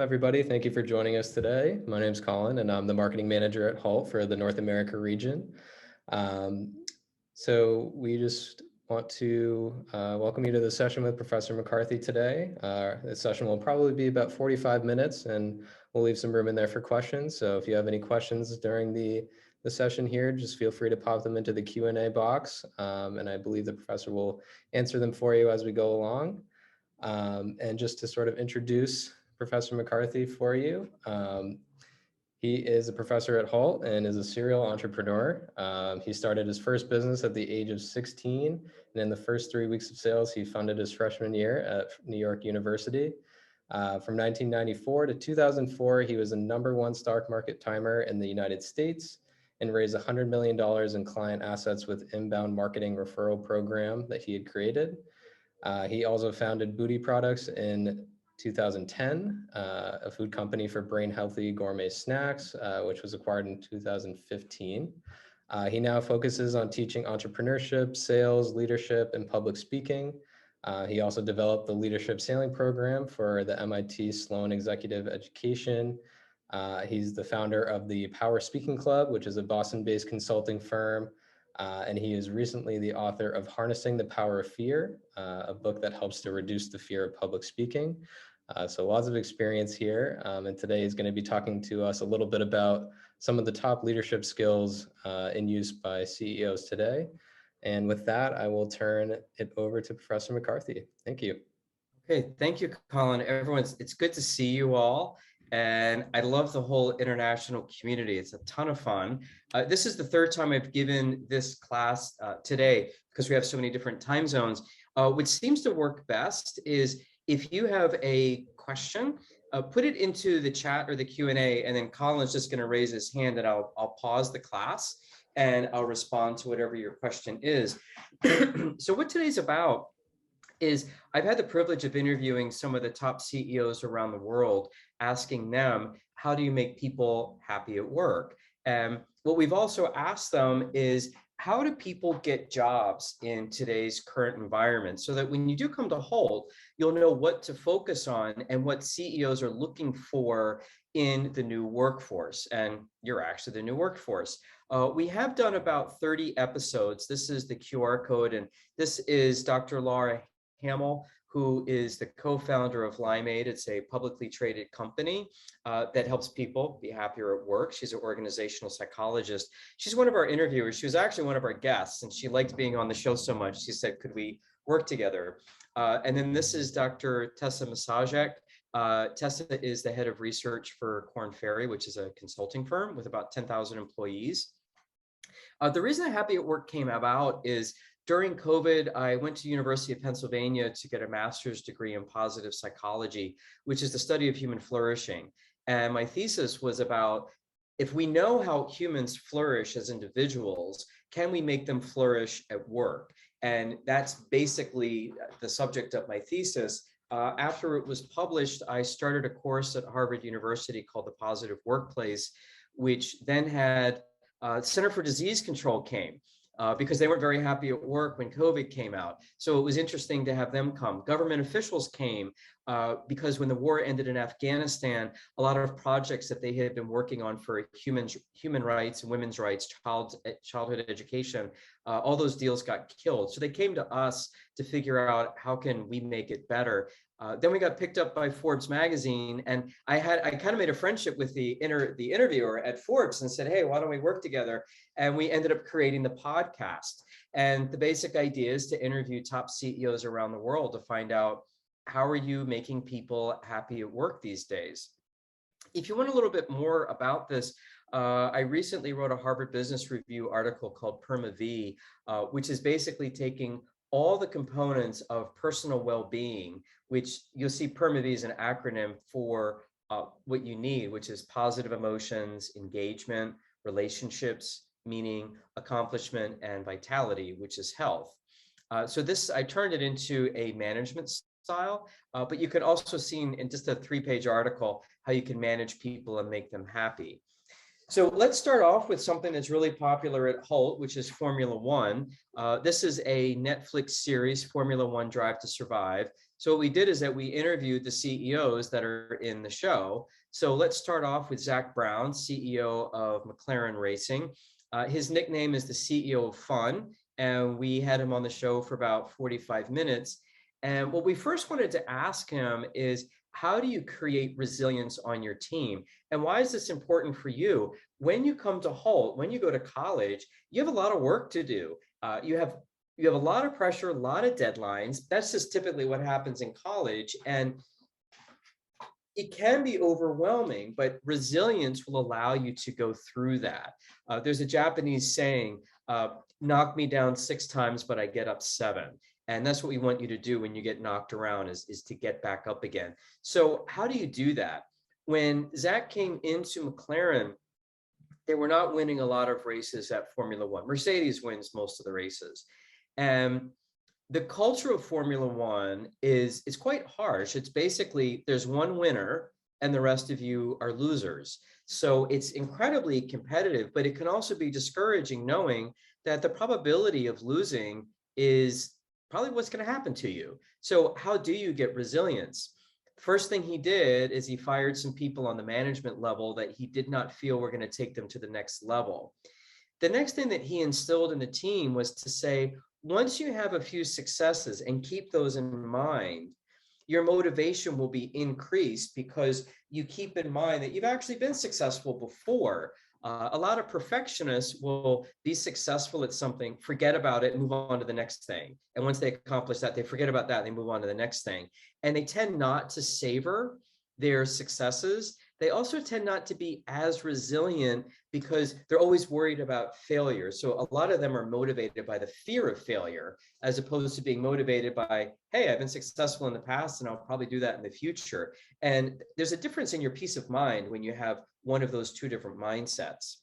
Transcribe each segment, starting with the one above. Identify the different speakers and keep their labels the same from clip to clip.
Speaker 1: everybody. Thank you for joining us today. My name is Colin, and I'm the marketing manager at Hult for the North America region. So we just want to welcome you to the session with Professor McCarthy today. This session will probably be about 45 minutes, and we'll leave some room in there for questions. So if you have any questions during the session here, just feel free to pop them into the Q&A box, and I believe the professor will answer them for you as we go along. And just to sort of introduce Professor McCarthy for you, he is a professor at Hult and is a serial entrepreneur. He started his first business at the age of 16, and in the first 3 weeks of sales, he funded his freshman year at New York University. From 1994 to 2004, he was a #1 stock market timer in the United States and raised $100 million in client assets with inbound marketing referral program that he had created. He also founded Booty Products in 2010, a food company for brain-healthy gourmet snacks, which was acquired in 2015. He now focuses on teaching entrepreneurship, sales, leadership, and public speaking. He also developed the Leadership Sailing Program for the MIT Sloan Executive Education. He's the founder of the Power Speaking Club, which is a Boston-based consulting firm. And he is recently the author of Harnessing the Power of Fear, a book that helps to reduce the fear of public speaking. So lots of experience here. And today he's going to be talking to us a little bit about some of the top leadership skills in use by CEOs today. And with that, I will turn it over to Professor McCarthy. Thank you.
Speaker 2: Okay, thank you, Colin. It's good to see you all. And I love the whole international community. It's a ton of fun. This is the third time I've given this class today because we have so many different time zones. Which seems to work best is if you have a question, put it into the chat or the Q&A, and then Colin's just going to raise his hand and I'll pause the class and I'll respond to whatever your question is. So what today's about is I've had the privilege of interviewing some of the top CEOs around the world, asking them, how do you make people happy at work? And what we've also asked them is, how do people get jobs in today's current environment, so that when you do come to Hult, you'll know what to focus on and what CEOs are looking for in the new workforce. And you're actually the new workforce. We have done about 30 episodes. This is the QR code, and this is Dr. Laura Hamill, who is the co-founder of Limeade. It's a publicly traded company that helps people be happier at work. She's an organizational psychologist. She's one of our interviewers. She was actually one of our guests, and she liked being on the show so much. She said, could we work together? And then this is Dr. Tessa Masajek. Tessa is the head of research for Korn Ferry, which is a consulting firm with about 10,000 employees. The reason Happy at Work came about is during COVID, I went to University of Pennsylvania to get a master's degree in positive psychology, which is the study of human flourishing. And my thesis was about, if we know how humans flourish as individuals, can we make them flourish at work? And that's basically the subject of my thesis. After it was published, I started a course at Harvard University called The Positive Workplace, which then had Center for Disease Control came. Because they weren't very happy at work when COVID came out. So it was interesting to have them come. Government officials came because when the war ended in Afghanistan, a lot of projects that they had been working on for human rights and women's rights, childhood education, all those deals got killed. So they came to us to figure out how can we make it better. Then we got picked up by Forbes magazine, and I kind of made a friendship with the interviewer at Forbes and said, hey, why don't we work together? And we ended up creating the podcast. And the basic idea is to interview top CEOs around the world to find out, how are you making people happy at work these days? If you want a little bit more about this, I recently wrote a Harvard Business Review article called Perma V, which is basically taking all the components of personal well-being, which you'll see Perma V is an acronym for what you need, which is positive emotions, engagement, relationships, meaning, accomplishment, and vitality, which is health. So this, I turned it into a management style, but you can also see in just a 3-page article how you can manage people and make them happy. So let's start off with something that's really popular at Hult, which is Formula One. This is a Netflix series, Formula One Drive to Survive. So what we did is that we interviewed the CEOs that are in the show. So let's start off with Zak Brown, CEO of McLaren Racing. His nickname is the CEO of Fun, and we had him on the show for about 45 minutes. And what we first wanted to ask him is, how do you create resilience on your team? And why is this important for you? When you come to Hult, when you go to college, you have a lot of work to do. You have a lot of pressure, a lot of deadlines. That's just typically what happens in college. And it can be overwhelming, but resilience will allow you to go through that. There's a Japanese saying, knock me down 6 times, but I get up 7. And that's what we want you to do when you get knocked around, is to get back up again. So how do you do that? When Zak came into McLaren, they were not winning a lot of races at Formula One. Mercedes wins most of the races. And the culture of Formula One is quite harsh. It's basically, there's one winner and the rest of you are losers. So it's incredibly competitive, but it can also be discouraging knowing that the probability of losing is probably what's going to happen to you. So how do you get resilience? First thing he did is he fired some people on the management level that he did not feel were going to take them to the next level. The next thing that he instilled in the team was to say, once you have a few successes, and keep those in mind, your motivation will be increased because you keep in mind that you've actually been successful before. A lot of perfectionists will be successful at something, forget about it, and move on to the next thing. And once they accomplish that, they forget about that, and they move on to the next thing. And they tend not to savor their successes. They also tend not to be as resilient because they're always worried about failure. So a lot of them are motivated by the fear of failure, as opposed to being motivated by, hey, I've been successful in the past and I'll probably do that in the future. And there's a difference in your peace of mind when you have one of those two different mindsets.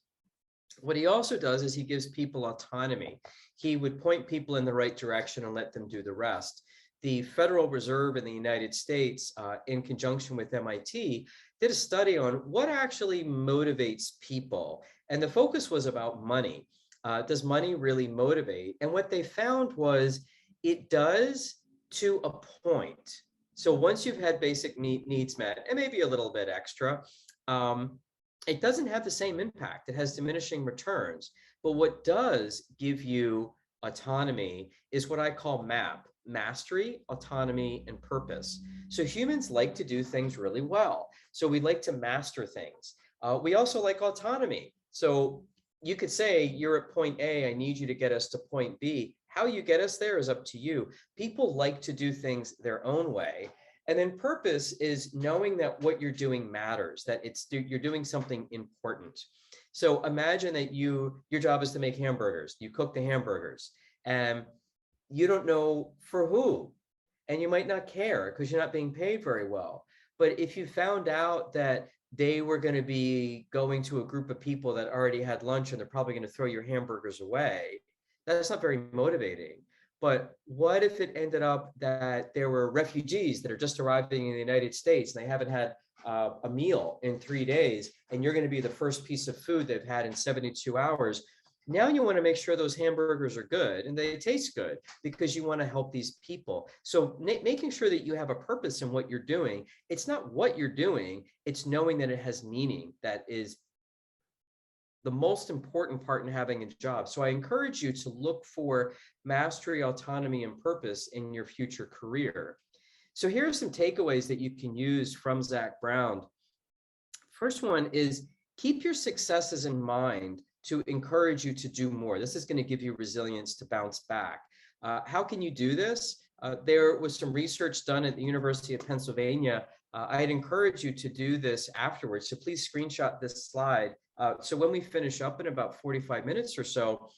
Speaker 2: What he also does is he gives people autonomy. He would point people in the right direction and let them do the rest. The Federal Reserve in the United States, in conjunction with MIT, did a study on what actually motivates people. And the focus was about money. Does money really motivate? And what they found was it does to a point. So once you've had basic needs met, and maybe a little bit extra, it doesn't have the same impact. It has diminishing returns. But what does give you autonomy is what I call MAP: mastery, autonomy, and purpose. So humans like to do things really well. So we like to master things. We also like autonomy. So you could say, you're at point A, I need you to get us to point B. How you get us there is up to you. People like to do things their own way. And then purpose is knowing that what you're doing matters, that you're doing something important. So imagine that your job is to make hamburgers. You cook the hamburgers, and you don't know for who, and you might not care because you're not being paid very well. But if you found out that they were going to be going to a group of people that already had lunch and they're probably going to throw your hamburgers away, that's not very motivating. But what if it ended up that there were refugees that are just arriving in the United States and they haven't had a meal in 3 days, and you're going to be the first piece of food they've had in 72 hours? Now you want to make sure those hamburgers are good and they taste good because you want to help these people. So making sure that you have a purpose in what you're doing. It's not what you're doing, it's knowing that it has meaning. That is the most important part in having a job. So I encourage you to look for mastery, autonomy, and purpose in your future career. So here are some takeaways that you can use from Zak Brown. First one is, keep your successes in mind to encourage you to do more. This is going to give you resilience to bounce back. How can you do this? There was some research done at the University of Pennsylvania. I'd encourage you to do this afterwards. So please screenshot this slide. So when we finish up in about 45 minutes or so,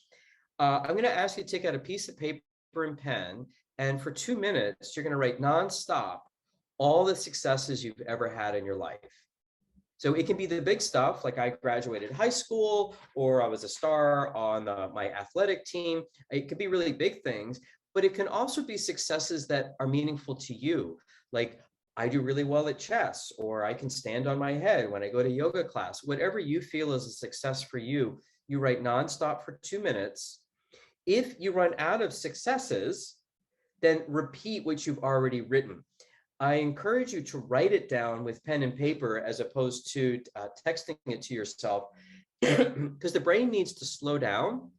Speaker 2: I'm going to ask you to take out a piece of paper and pen. And for 2 minutes, you're going to write nonstop all the successes you've ever had in your life. So it can be the big stuff, like I graduated high school, or I was a star on my athletic team. It could be really big things, but it can also be successes that are meaningful to you. Like, I do really well at chess, or I can stand on my head when I go to yoga class. Whatever you feel is a success for you, you write nonstop for 2 minutes. If you run out of successes, then repeat what you've already written. I encourage you to write it down with pen and paper as opposed to texting it to yourself, because the brain needs to slow down.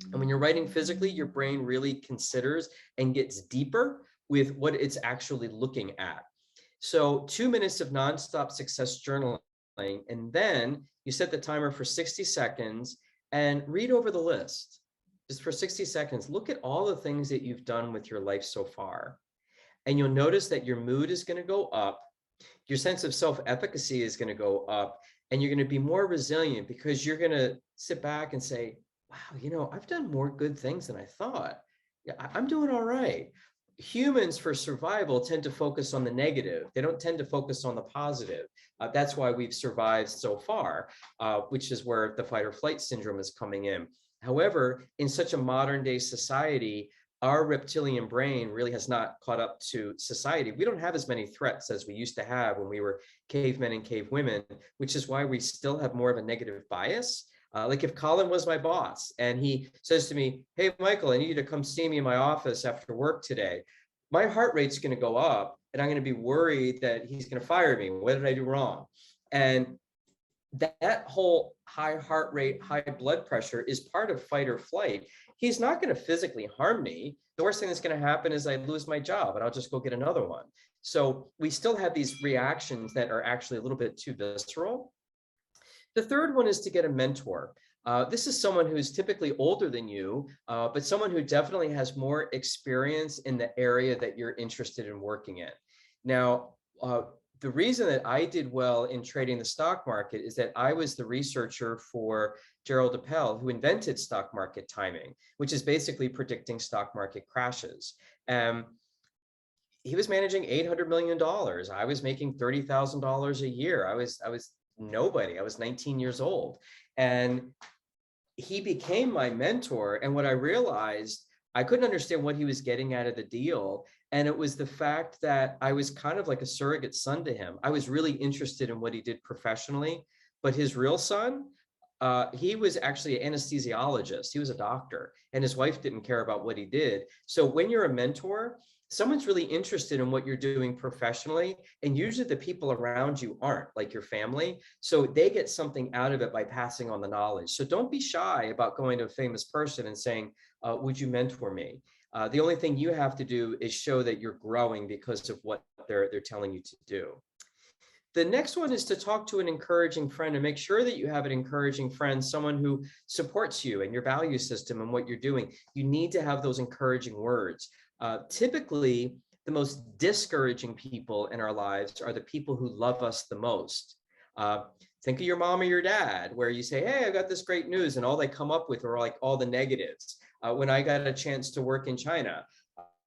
Speaker 2: And when you're writing physically, your brain really considers and gets deeper with what it's actually looking at. So 2 minutes of nonstop success journaling, and then you set the timer for 60 seconds and read over the list. Just for 60 seconds, look at all the things that you've done with your life so far. And you'll notice that your mood is going to go up, your sense of self-efficacy is going to go up, and you're going to be more resilient because you're going to sit back and say, wow, I've done more good things than I thought. Yeah, I'm doing all right. Humans, for survival, tend to focus on the negative. They don't tend to focus on the positive. That's why we've survived so far, which is where the fight or flight syndrome is coming in. However, in such a modern day society, our reptilian brain really has not caught up to society. We don't have as many threats as we used to have when we were cavemen and cavewomen, which is why we still have more of a negative bias. Like if Colin was my boss and he says to me, hey, Michael, I need you to come see me in my office after work today. My heart rate's going to go up and I'm going to be worried that he's going to fire me. What did I do wrong? And that whole high heart rate, high blood pressure is part of fight or flight. He's not going to physically harm me. The worst thing that's going to happen is I lose my job and I'll just go get another one. So we still have these reactions that are actually a little bit too visceral. The third one is to get a mentor. This is someone who's typically older than you, but someone who definitely has more experience in the area that you're interested in working in. Now, the reason that I did well in trading the stock market is that I was the researcher for Gerald Appel, who invented stock market timing, which is basically predicting stock market crashes. He was managing $800 million. I was making $30,000 a year. I was nobody. I was 19 years old. And he became my mentor. And what I realized, I couldn't understand what he was getting out of the deal. And it was the fact that I was kind of like a surrogate son to him. I was really interested in what he did professionally, but his real son, he was actually an anesthesiologist. He was a doctor, and his wife didn't care about what he did. So when you're a mentor, someone's really interested in what you're doing professionally, and usually the people around you aren't, like your family. So they get something out of it by passing on the knowledge. So don't be shy about going to a famous person and saying, would you mentor me? The only thing you have to do is show that you're growing because of what they're telling you to do. The next one is to talk to an encouraging friend and make sure that you have an encouraging friend, someone who supports you and your value system and what you're doing. You need to have those encouraging words. Typically, the most discouraging people in our lives are the people who love us the most. Think of your mom or your dad, where you say, hey, I got this great news, and all they come up with are like all the negatives. When I got a chance to work in China,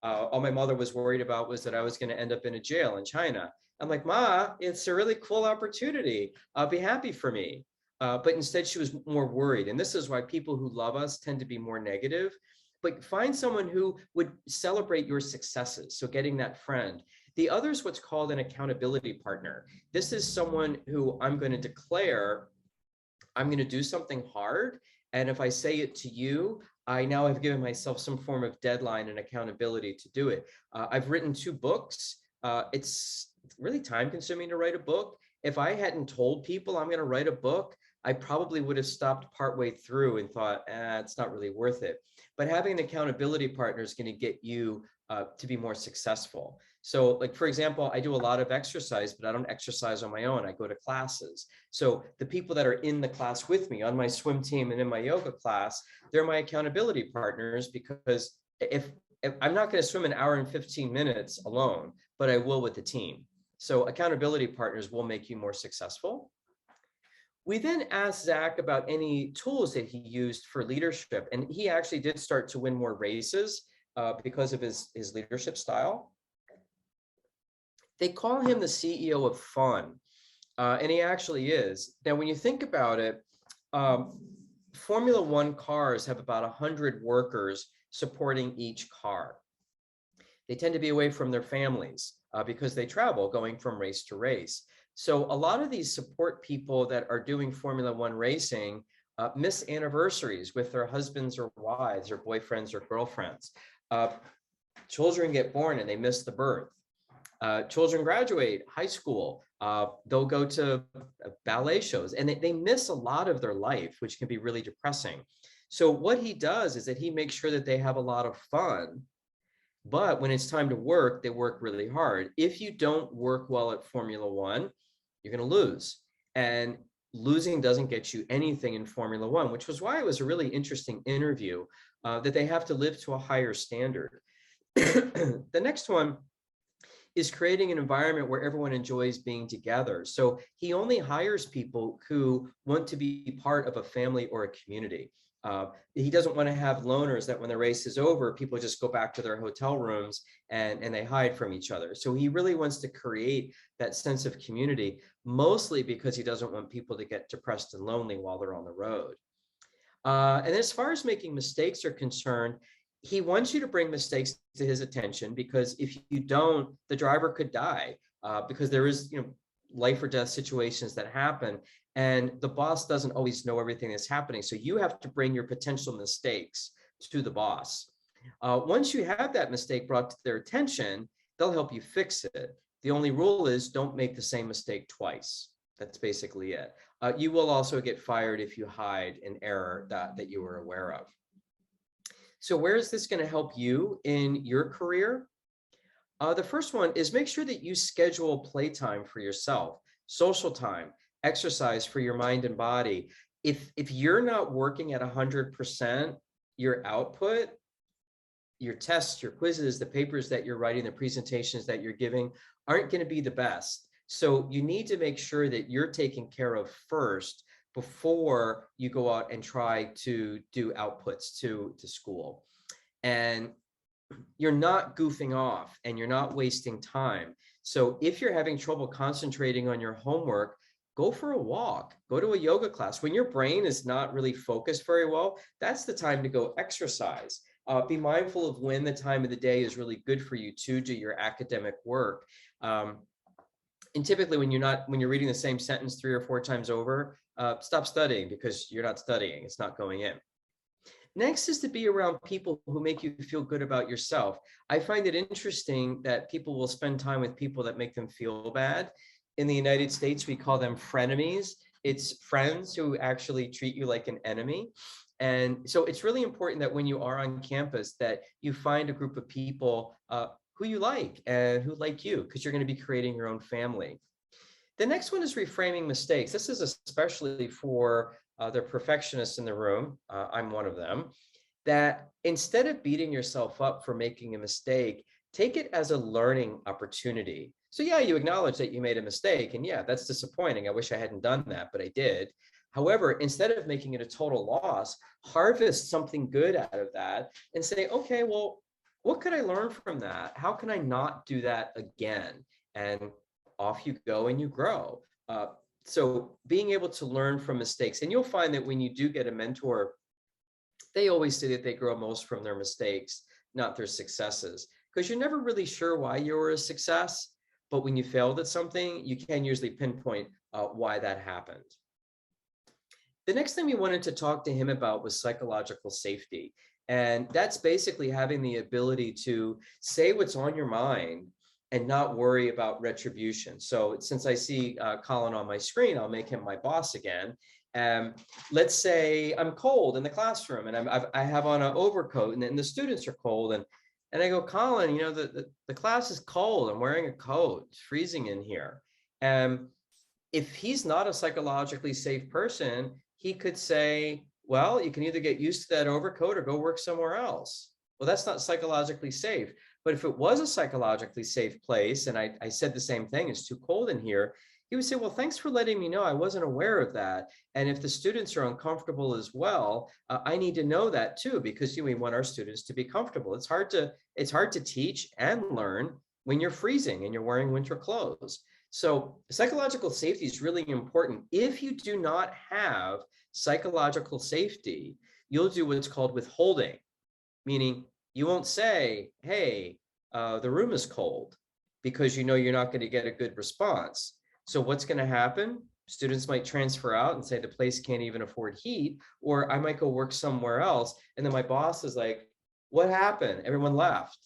Speaker 2: all my mother was worried about was that I was going to end up in a jail in China. I'm like, Ma, it's a really cool opportunity. Be happy for me. But instead, she was more worried. And this is why people who love us tend to be more negative. But find someone who would celebrate your successes. So getting that friend. The other is what's called an accountability partner. This is someone who I'm going to declare I'm going to do something hard. And if I say it to you, I now have given myself some form of deadline and accountability to do it. I've written 2 books. It's really time consuming to write a book. If I hadn't told people I'm going to write a book, I probably would have stopped partway through and thought, it's not really worth it. But having an accountability partner is going to get you to be more successful. So like, for example, I do a lot of exercise, but I don't exercise on my own. I go to classes. So the people that are in the class with me on my swim team and in my yoga class, they're my accountability partners, because if I'm not going to swim an hour and 15 minutes alone, but I will with the team. So accountability partners will make you more successful. We then asked Zak about any tools that he used for leadership, and he actually did start to win more races because of his leadership style. They call him the CEO of fun, and he actually is. Now, when you think about it, Formula One cars have about 100 workers supporting each car. They tend to be away from their families. because they travel going from race to race. So a lot of these support people that are doing Formula One racing miss anniversaries with their husbands or wives or boyfriends or girlfriends. Children get born and they miss the birth. Children graduate high school. They'll go to ballet shows and they miss a lot of their life, which can be really depressing. So what he does is that he makes sure that they have a lot of fun, but when it's time to work, they work really hard. If you don't work well at Formula One, you're going to lose. And losing doesn't get you anything in Formula One, which was why it was a really interesting interview, that they have to live to a higher standard. The next one is creating an environment where everyone enjoys being together. So he only hires people who want to be part of a family or a community. He doesn't want to have loners that when the race is over, people just go back to their hotel rooms and they hide from each other. So he really wants to create that sense of community, mostly because he doesn't want people to get depressed and lonely while they're on the road. And as far as making mistakes are concerned, he wants you to bring mistakes to his attention, because if you don't, the driver could die, because there is, life or death situations that happen, and the boss doesn't always know everything that's happening. So you have to bring your potential mistakes to the boss. Once you have that mistake brought to their attention, they'll help you fix it. The only rule is don't make the same mistake twice. That's basically it. You will also get fired if you hide an error that you were aware of. So where is this going to help you in your career? The first one is make sure that you schedule playtime for yourself, social time, exercise for your mind and body. If you're not working at 100%, your output, your tests, your quizzes, the papers that you're writing, the presentations that you're giving aren't going to be the best. So you need to make sure that you're taken care of first before you go out and try to do outputs to school. And you're not goofing off and you're not wasting time. So if you're having trouble concentrating on your homework, go for a walk, go to a yoga class. When your brain is not really focused very well, that's the time to go exercise. Be mindful of when the time of the day is really good for you to do your academic work. And typically when you're reading the same sentence 3 or 4 times over, stop studying, because you're not studying, it's not going in. Next is to be around people who make you feel good about yourself. I find it interesting that people will spend time with people that make them feel bad. In the United States, we call them frenemies. It's friends who actually treat you like an enemy. And so it's really important that when you are on campus that you find a group of people who you like and who like you, because you're going to be creating your own family. The next one is reframing mistakes. This is especially for the perfectionists in the room. I'm one of them. That instead of beating yourself up for making a mistake, take it as a learning opportunity. So yeah, you acknowledge that you made a mistake, and yeah, that's disappointing. I wish I hadn't done that, but I did. However, instead of making it a total loss, harvest something good out of that and say, okay, well, what could I learn from that? How can I not do that again? And off you go and you grow. So being able to learn from mistakes, and you'll find that when you do get a mentor, they always say that they grow most from their mistakes, not their successes, because you're never really sure why you were a success. But when you failed at something, you can usually pinpoint why that happened. The next thing we wanted to talk to him about was psychological safety. And that's basically having the ability to say what's on your mind and not worry about retribution. So since I see Colin on my screen, I'll make him my boss again. Let's say I'm cold in the classroom and I have on an overcoat, and the students are cold. And I go, Colin, the class is cold. I'm wearing a coat. It's freezing in here. And if he's not a psychologically safe person, he could say, well, you can either get used to that overcoat or go work somewhere else. Well, that's not psychologically safe. But if it was a psychologically safe place, and I said the same thing, it's too cold in here, he would say, well, thanks for letting me know. I wasn't aware of that. And if the students are uncomfortable as well, I need to know that too, because we want our students to be comfortable. It's hard to teach and learn when you're freezing and you're wearing winter clothes. So psychological safety is really important. If you do not have psychological safety, you'll do what's called withholding, meaning you won't say, hey, the room is cold, because you know you're not going to get a good response. So what's going to happen? Students might transfer out and say the place can't even afford heat, or I might go work somewhere else. And then my boss is like, what happened? Everyone left.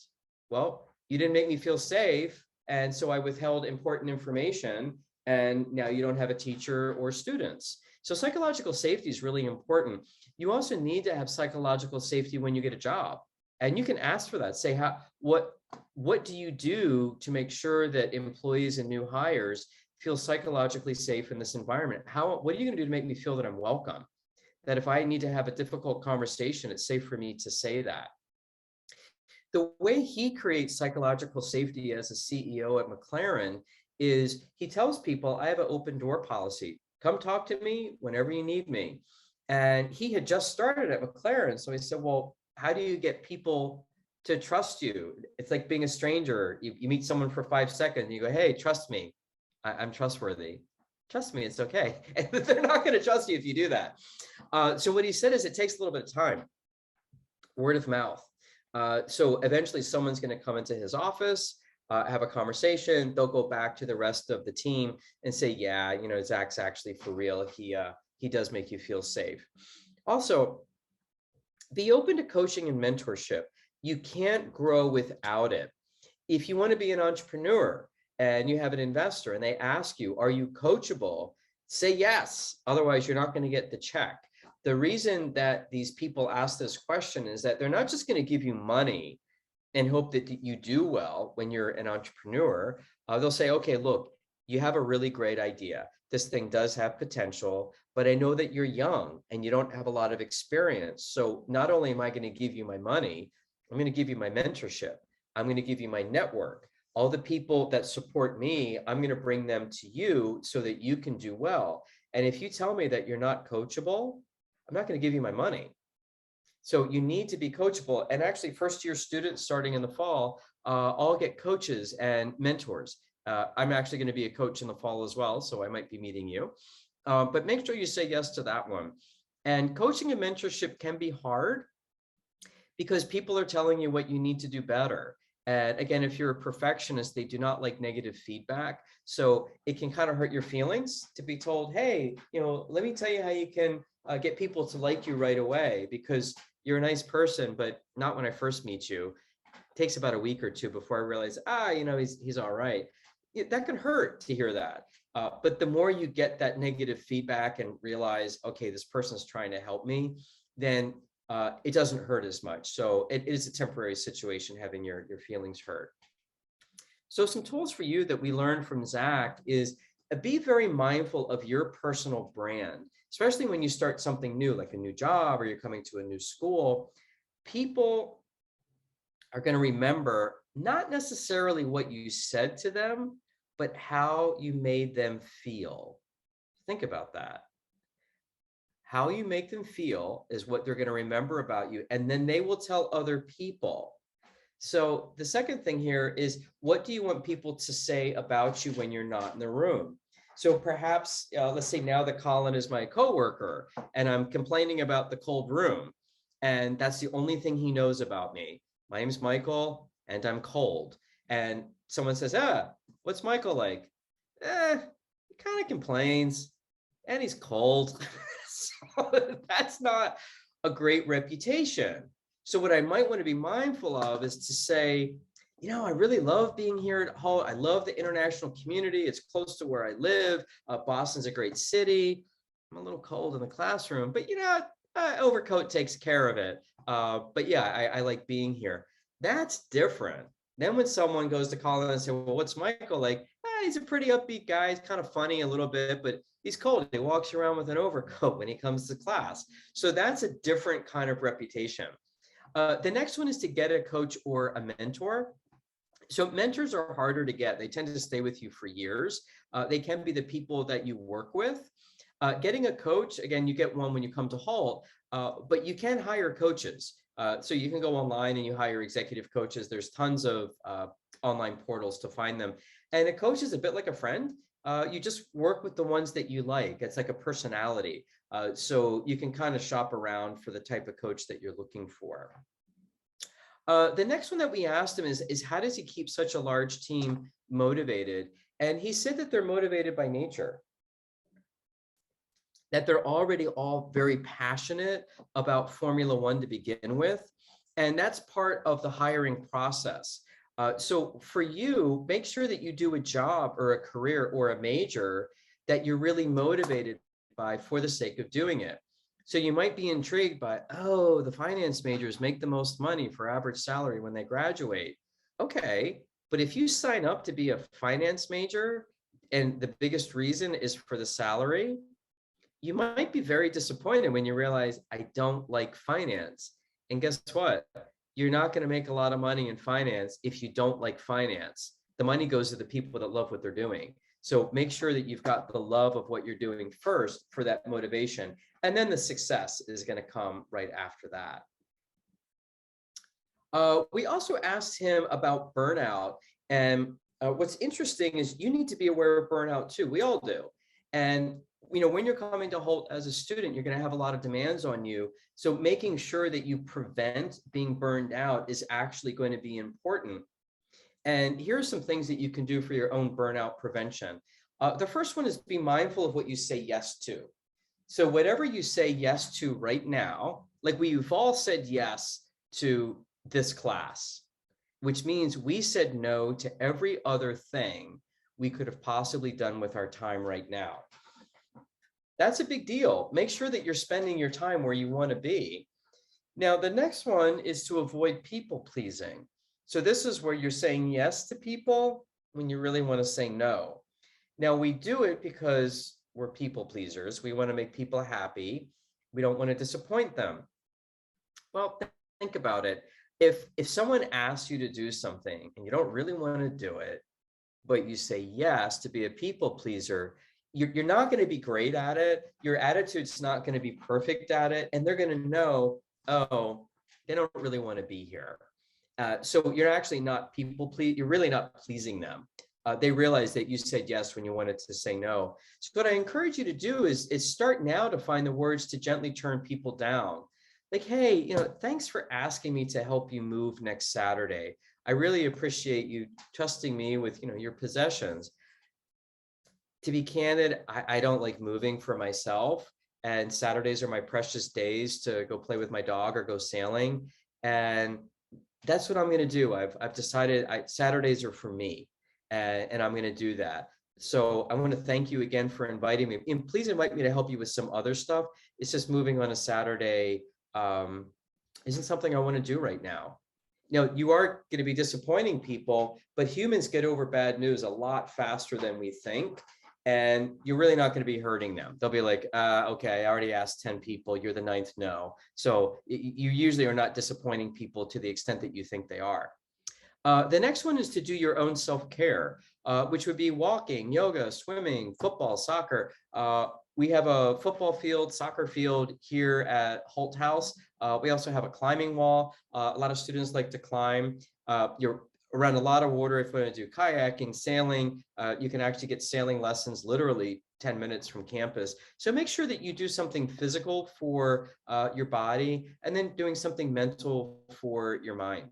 Speaker 2: Well, you didn't make me feel safe. And so I withheld important information. And now you don't have a teacher or students. So psychological safety is really important. You also need to have psychological safety when you get a job. And you can ask for that. Say, what do you do to make sure that employees and new hires feel psychologically safe in this environment? What are you going to do to make me feel that I'm welcome? That if I need to have a difficult conversation, it's safe for me to say that. The way he creates psychological safety as a CEO at McLaren is he tells people, I have an open door policy. Come talk to me whenever you need me. And he had just started at McLaren. So he said, well, how do you get people to trust you? It's like being a stranger. You meet someone for 5 seconds and you go, hey, trust me. I'm trustworthy. Trust me, it's okay. And they're not going to trust you if you do that. So what he said is it takes a little bit of time, word of mouth. So eventually someone's going to come into his office, have a conversation. They'll go back to the rest of the team and say, yeah, you know, Zak's actually for real. He does make you feel safe. Also, be open to coaching and mentorship. You can't grow without it. If you want to be an entrepreneur and you have an investor and they ask you, are you coachable? Say yes. Otherwise, you're not going to get the check. The reason that these people ask this question is that they're not just going to give you money and hope that you do well when you're an entrepreneur. They'll say, okay, look, you have a really great idea. This thing does have potential, but I know that you're young and you don't have a lot of experience. So not only am I going to give you my money, I'm going to give you my mentorship. I'm going to give you my network. All the people that support me, I'm going to bring them to you so that you can do well. And if you tell me that you're not coachable, I'm not going to give you my money. So you need to be coachable. And actually, first-year students starting in the fall all get coaches and mentors. I'm actually going to be a coach in the fall as well, so I might be meeting you. But make sure you say yes to that one. And coaching and mentorship can be hard because people are telling you what you need to do better. And again, if you're a perfectionist, they do not like negative feedback. So it can kind of hurt your feelings to be told, hey, you know, let me tell you how you can get people to like you right away because you're a nice person, but not when I first meet you. It takes about a week or two before I realize, you know, he's all right. That can hurt to hear that. But the more you get that negative feedback and realize, okay, this person's trying to help me, then it doesn't hurt as much. So it is a temporary situation having your feelings hurt. So some tools for you that we learned from Zak is be very mindful of your personal brand, especially when you start something new, like a new job or you're coming to a new school. People are going to remember not necessarily what you said to them, but how you made them feel. Think about that. How you make them feel is what they're going to remember about you, and then they will tell other people. So the second thing here is, what do you want people to say about you when you're not in the room? So perhaps, let's say now that Colin is my coworker and I'm complaining about the cold room, and that's the only thing he knows about me. My name's Michael and I'm cold. And someone says, what's Michael like? He kind of complains and he's cold. So that's not a great reputation. So what I might want to be mindful of is to say, you know, I really love being here at Hult. I love the international community. It's close to where I live. Boston's a great city. I'm a little cold in the classroom, but you know, overcoat takes care of it. But yeah, I like being here. That's different. Then when someone goes to Colin and say, well, what's Michael like? He's a pretty upbeat guy. He's kind of funny a little bit, but he's cold. He walks around with an overcoat when he comes to class. So that's a different kind of reputation. The next one is to get a coach or a mentor. So mentors are harder to get. They tend to stay with you for years. They can be the people that you work with. Getting a coach, again, you get one when you come to Hult, but you can hire coaches. So you can go online and you hire executive coaches. There's tons of online portals to find them. And a coach is a bit like a friend. You just work with the ones that you like. It's like a personality. So you can kind of shop around for the type of coach that you're looking for. The next one that we asked him is how does he keep such a large team motivated? And he said that they're motivated by nature, that they're already all very passionate about Formula One to begin with. And that's part of the hiring process. So for you, make sure that you do a job or a career or a major that you're really motivated by for the sake of doing it. So you might be intrigued by, oh, the finance majors make the most money for average salary when they graduate. Okay, but if you sign up to be a finance major and the biggest reason is for the salary, you might be very disappointed when you realize I don't like finance. And guess what? You're not going to make a lot of money in finance if you don't like finance. The money goes to the people that love what they're doing. So make sure that you've got the love of what you're doing first for that motivation. And then the success is going to come right after that. We also asked him about burnout. And what's interesting is you need to be aware of burnout too. We all do. And when you're coming to Hult as a student, you're going to have a lot of demands on you. So making sure that you prevent being burned out is actually going to be important. And here are some things that you can do for your own burnout prevention. The first one is be mindful of what you say yes to. So whatever you say yes to right now, like we've all said yes to this class, which means we said no to every other thing we could have possibly done with our time right now. That's a big deal. Make sure that you're spending your time where you want to be. Now, the next one is to avoid people pleasing. So this is where you're saying yes to people when you really want to say no. Now, we do it because we're people pleasers. We want to make people happy. We don't want to disappoint them. Well, think about it. If someone asks you to do something and you don't really want to do it, but you say yes to be a people pleaser, you're not going to be great at it. Your attitude's not going to be perfect at it. And they're going to know, oh, they don't really want to be here. So you're actually not you're really not pleasing them. They realize that you said yes when you wanted to say no. So what I encourage you to do is start now to find the words to gently turn people down. Like, hey, thanks for asking me to help you move next Saturday. I really appreciate you trusting me with, your possessions. To be candid, I don't like moving for myself, and Saturdays are my precious days to go play with my dog or go sailing. And that's what I'm going to do. I've decided Saturdays are for me, and I'm going to do that. So I want to thank you again for inviting me. And please invite me to help you with some other stuff. It's just moving on a Saturday isn't something I want to do right now. Now, you are going to be disappointing people, but humans get over bad news a lot faster than we think. And you're really not going to be hurting them. They'll be like, okay, I already asked 10 people. You're the ninth no. So you usually are not disappointing people to the extent that you think they are. The next one is to do your own self-care, which would be walking, yoga, swimming, football, soccer. We have a football field, soccer field here at Hult House. We also have a climbing wall. A lot of students like to climb. You're around a lot of water. If you want to do kayaking, sailing, you can actually get sailing lessons literally 10 minutes from campus. So make sure that you do something physical for your body and then doing something mental for your mind.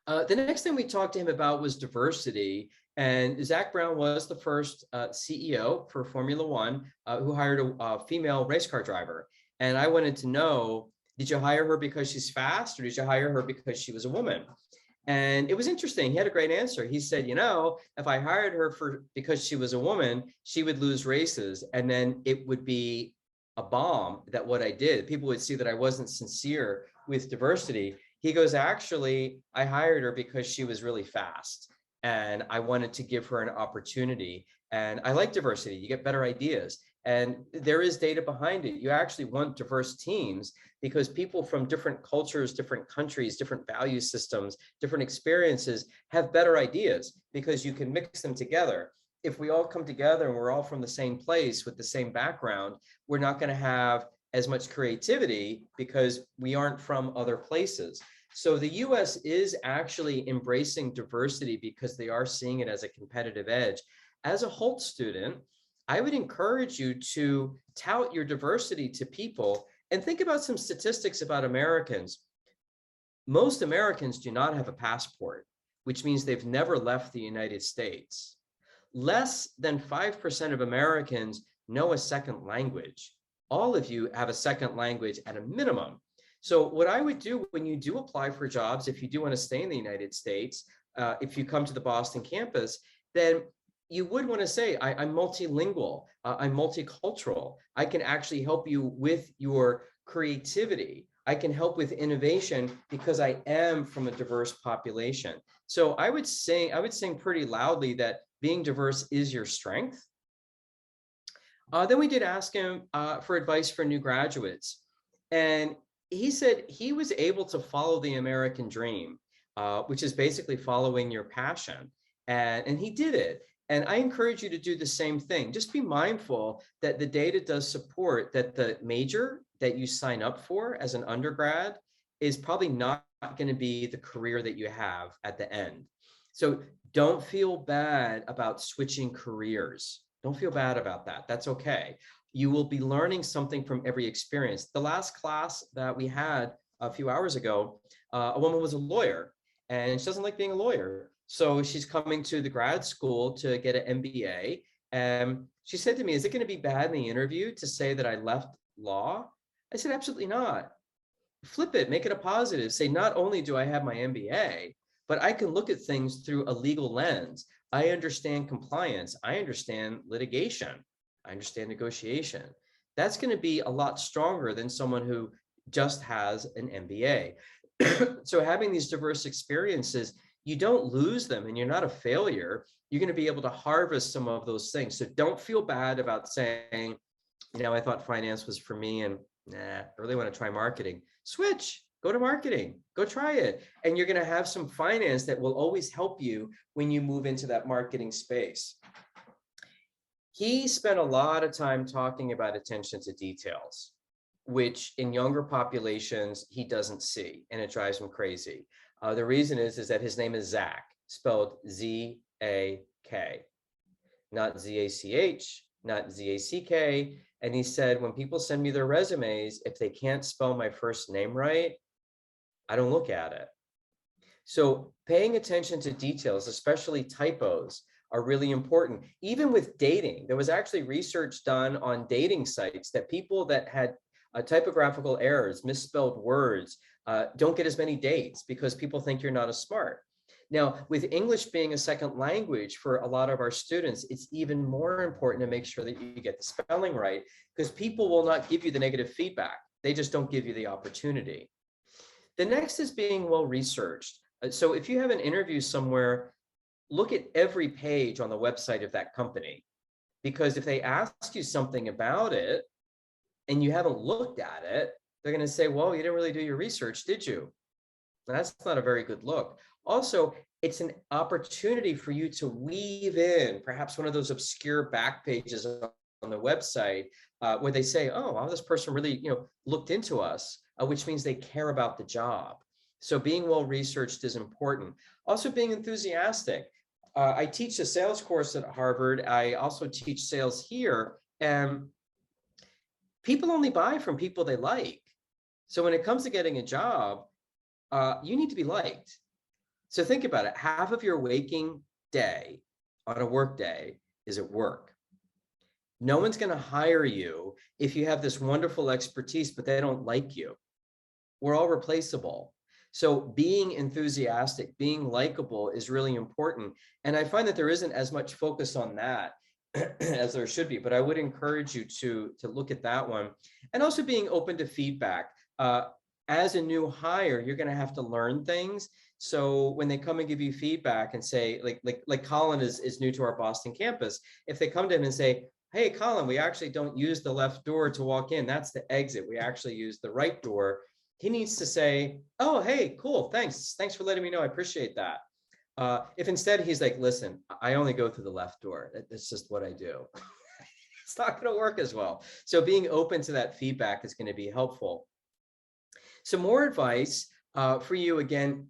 Speaker 2: The next thing we talked to him about was diversity. And Zak Brown was the first CEO for Formula One who hired a female race car driver. And I wanted to know, did you hire her because she's fast, or did you hire her because she was a woman? And it was interesting. He had a great answer. He said, if I hired her because she was a woman, she would lose races. And then it would be a bomb that what I did. People would see that I wasn't sincere with diversity. He goes, actually, I hired her because she was really fast and I wanted to give her an opportunity. And I like diversity. You get better ideas. And there is data behind it. You actually want diverse teams because people from different cultures, different countries, different value systems, different experiences have better ideas because you can mix them together. If we all come together and we're all from the same place with the same background, we're not going to have as much creativity because we aren't from other places. So the US is actually embracing diversity because they are seeing it as a competitive edge. As a Hult student, I would encourage you to tout your diversity to people and think about some statistics about Americans. Most Americans do not have a passport, which means they've never left the United States. Less than 5% of Americans know a second language. All of you have a second language at a minimum. So what I would do when you do apply for jobs, if you do want to stay in the United States, if you come to the Boston campus, then you would want to say, I'm multilingual, I'm multicultural. I can actually help you with your creativity. I can help with innovation because I am from a diverse population. So I would sing pretty loudly that being diverse is your strength. Then we did ask him for advice for new graduates. And he said he was able to follow the American dream, which is basically following your passion. And he did it. And I encourage you to do the same thing. Just be mindful that the data does support that the major that you sign up for as an undergrad is probably not going to be the career that you have at the end. So don't feel bad about switching careers. Don't feel bad about that. That's okay. You will be learning something from every experience. The last class that we had a few hours ago, a woman was a lawyer and she doesn't like being a lawyer. So she's coming to the grad school to get an MBA. And she said to me, is it going to be bad in the interview to say that I left law? I said, absolutely not. Flip it, make it a positive. Say, not only do I have my MBA, but I can look at things through a legal lens. I understand compliance. I understand litigation. I understand negotiation. That's going to be a lot stronger than someone who just has an MBA. So having these diverse experiences, you don't lose them and you're not a failure. You're going to be able to harvest some of those things. So don't feel bad about saying, I thought finance was for me and I really want to try marketing. Switch, go to marketing, go try it. And you're going to have some finance that will always help you when you move into that marketing space. He spent a lot of time talking about attention to details, which in younger populations, he doesn't see, and it drives him crazy. The reason is that his name is Zak, spelled Z-A-K, not Z-A-C-H, not Z-A-C-K. And he said, when people send me their resumes, if they can't spell my first name right, I don't look at it. So paying attention to details, especially typos, are really important. Even with dating, there was actually research done on dating sites that people that had typographical errors, misspelled words, don't get as many dates because people think you're not as smart. Now, with English being a second language for a lot of our students, it's even more important to make sure that you get the spelling right, because people will not give you the negative feedback. They just don't give you the opportunity. The next is being well researched. So if you have an interview somewhere, look at every page on the website of that company, because if they ask you something about it and you haven't looked at it, they're going to say, well, you didn't really do your research, did you? That's not a very good look. Also, it's an opportunity for you to weave in perhaps one of those obscure back pages on the website where they say, oh, well, this person really looked into us, which means they care about the job. So being well researched is important. Also being enthusiastic. I teach a sales course at Harvard. I also teach sales here, and people only buy from people they like. So when it comes to getting a job, you need to be liked. So think about it. Half of your waking day on a work day is at work. No one's going to hire you if you have this wonderful expertise, but they don't like you. We're all replaceable. So being enthusiastic, being likable is really important. And I find that there isn't as much focus on that as there should be, but I would encourage you to look at that one. And also being open to feedback. As a new hire, you're going to have to learn things. So when they come and give you feedback and say, like Colin is new to our Boston campus, if they come to him and say, hey, Colin, we actually don't use the left door to walk in. That's the exit. We actually use the right door. He needs to say, oh, hey, cool. Thanks for letting me know. I appreciate that. If instead he's like, listen, I only go through the left door. That's just what I do. It's not going to work as well. So being open to that feedback is going to be helpful. Some more advice for you again,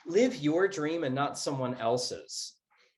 Speaker 2: live your dream and not someone else's.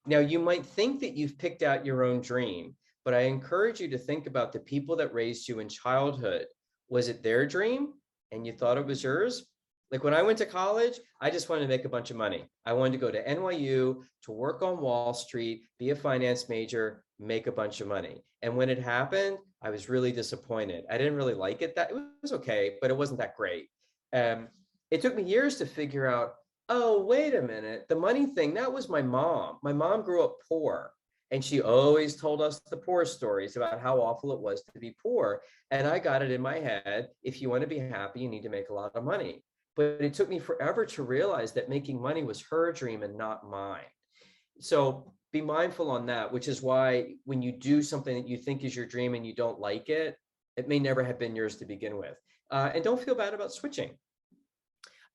Speaker 2: Now, you might think that you've picked out your own dream, but I encourage you to think about the people that raised you in childhood. Was it their dream and you thought it was yours? Like when I went to college, I just wanted to make a bunch of money. I wanted to go to NYU to work on Wall Street, be a finance major, make a bunch of money. And when it happened, I was really disappointed. I didn't really like it. That it was okay, but it wasn't that great. Um, it took me years to figure out, oh, wait a minute. The money thing, that was my mom. My mom grew up poor. And she always told us the poor stories about how awful it was to be poor. And I got it in my head, if you want to be happy, you need to make a lot of money. But it took me forever to realize that making money was her dream and not mine. So be mindful on that, which is why when you do something that you think is your dream and you don't like it, it may never have been yours to begin with. And don't feel bad about switching.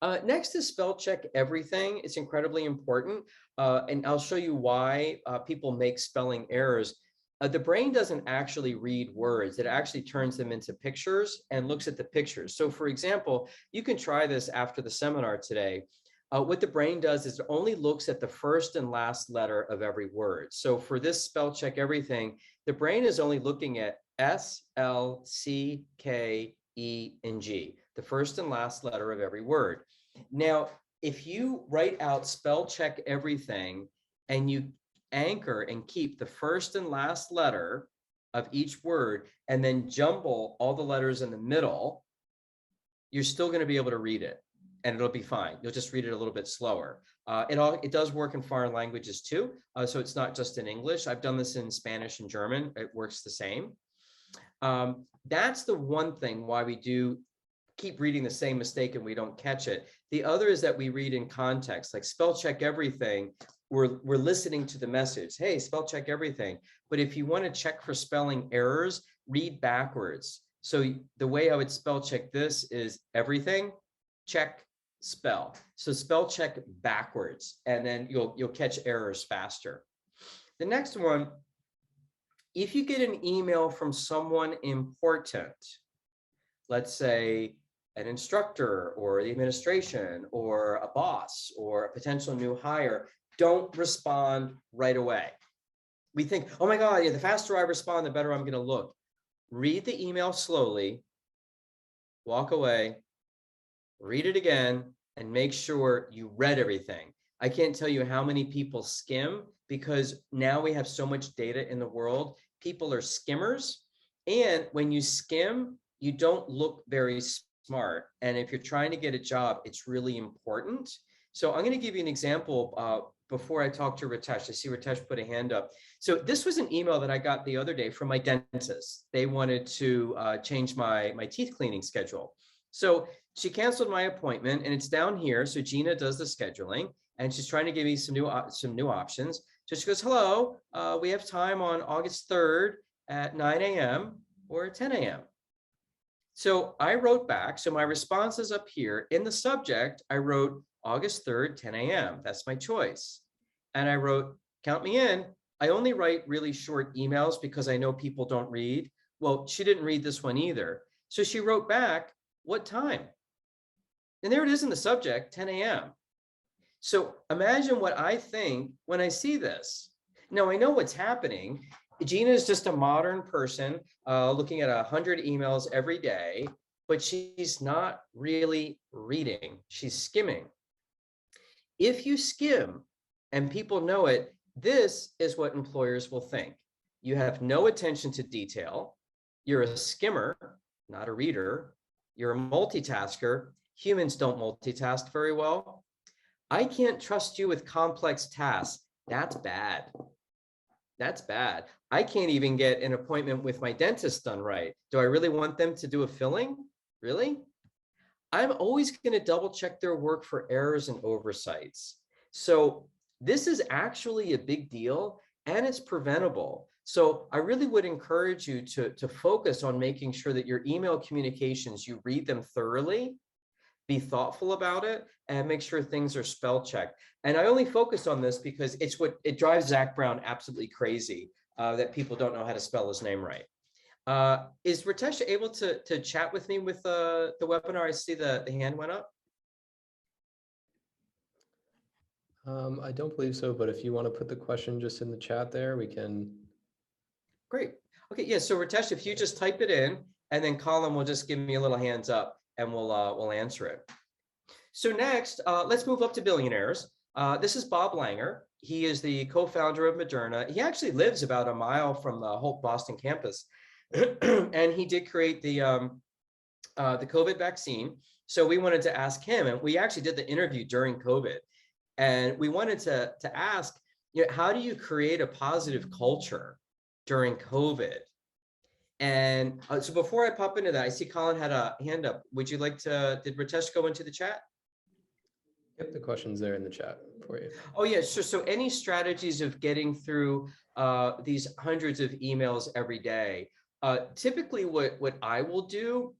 Speaker 2: Next is spell check everything. It's incredibly important. And I'll show you why people make spelling errors. The brain doesn't actually read words. It actually turns them into pictures and looks at the pictures. So for example, you can try this after the seminar today. What the brain does is it only looks at the first and last letter of every word. So for this spell check everything, the brain is only looking at S, L, C, K, E, and G, the first and last letter of every word. Now, if you write out spell check everything and you anchor and keep the first and last letter of each word and then jumble all the letters in the middle, you're still going to be able to read it and it'll be fine. You'll just read it a little bit slower. It does work in foreign languages too. So it's not just in English. I've done this in Spanish and German. It works the same. That's the one thing why we do keep reading the same mistake and we don't catch it. The other is that we read in context, like spell check everything. We're listening to the message. Hey, spell check everything. But if you want to check for spelling errors, read backwards. So the way I would spell check this is everything, check, spell. So spell check backwards, and then you'll catch errors faster. The next one, if you get an email from someone important, let's say an instructor or the administration or a boss or a potential new hire, don't respond right away. We think, oh my God, yeah, the faster I respond, the better I'm going to look. Read the email slowly, walk away, read it again, and make sure you read everything. I can't tell you how many people skim because now we have so much data in the world. People are skimmers. And when you skim, you don't look very smart. And if you're trying to get a job, it's really important. So I'm going to give you an example before I talk to Ritesh. I see Ritesh put a hand up. So this was an email that I got the other day from my dentist. They wanted to change my teeth cleaning schedule. So she canceled my appointment and it's down here. So Gina does the scheduling and she's trying to give me some new options. So she goes, hello, we have time on August 3rd at 9 a.m. or 10 a.m. So I wrote back. So my response is up here. In the subject, I wrote August 3rd, 10 a.m. That's my choice. And I wrote, count me in. I only write really short emails because I know people don't read. Well, she didn't read this one either. So she wrote back, what time? And there it is in the subject, 10 a.m. So imagine what I think when I see this. Now I know what's happening. Gina is just a modern person looking at 100 emails every day, but she's not really reading. She's skimming. If you skim and people know it, this is what employers will think. You have no attention to detail. You're a skimmer, not a reader. You're a multitasker. Humans don't multitask very well. I can't trust you with complex tasks. That's bad. That's bad. I can't even get an appointment with my dentist done right. Do I really want them to do a filling? Really? I'm always going to double check their work for errors and oversights. So this is actually a big deal and it's preventable. So I really would encourage you to focus on making sure that your email communications, you read them thoroughly, be thoughtful about it, and make sure things are spell checked. And I only focus on this because it drives Zak Brown absolutely crazy that people don't know how to spell his name right. Is Ritesh able to chat with me with the webinar? I see the hand went up.
Speaker 1: I don't believe so, but if you want to put the question just in the chat there, we can.
Speaker 2: Great. Okay, yeah, so Ritesh, if you just type it in and then Colin will just give me a little hands up and we'll answer it. So next, let's move up to billionaires. This is Bob Langer. He is the co-founder of Moderna. He actually lives about a mile from the Hult Boston campus. And he did create the COVID vaccine. So we wanted to ask him, and we actually did the interview during COVID. And we wanted to ask, how do you create a positive culture during COVID? And so before I pop into that, I see Colin had a hand up. Would you like to, did Ritesh go into the chat?
Speaker 1: Yep, the question's there in the chat for you.
Speaker 2: Oh, yeah. So any strategies of getting through these hundreds of emails every day? Typically, what I will do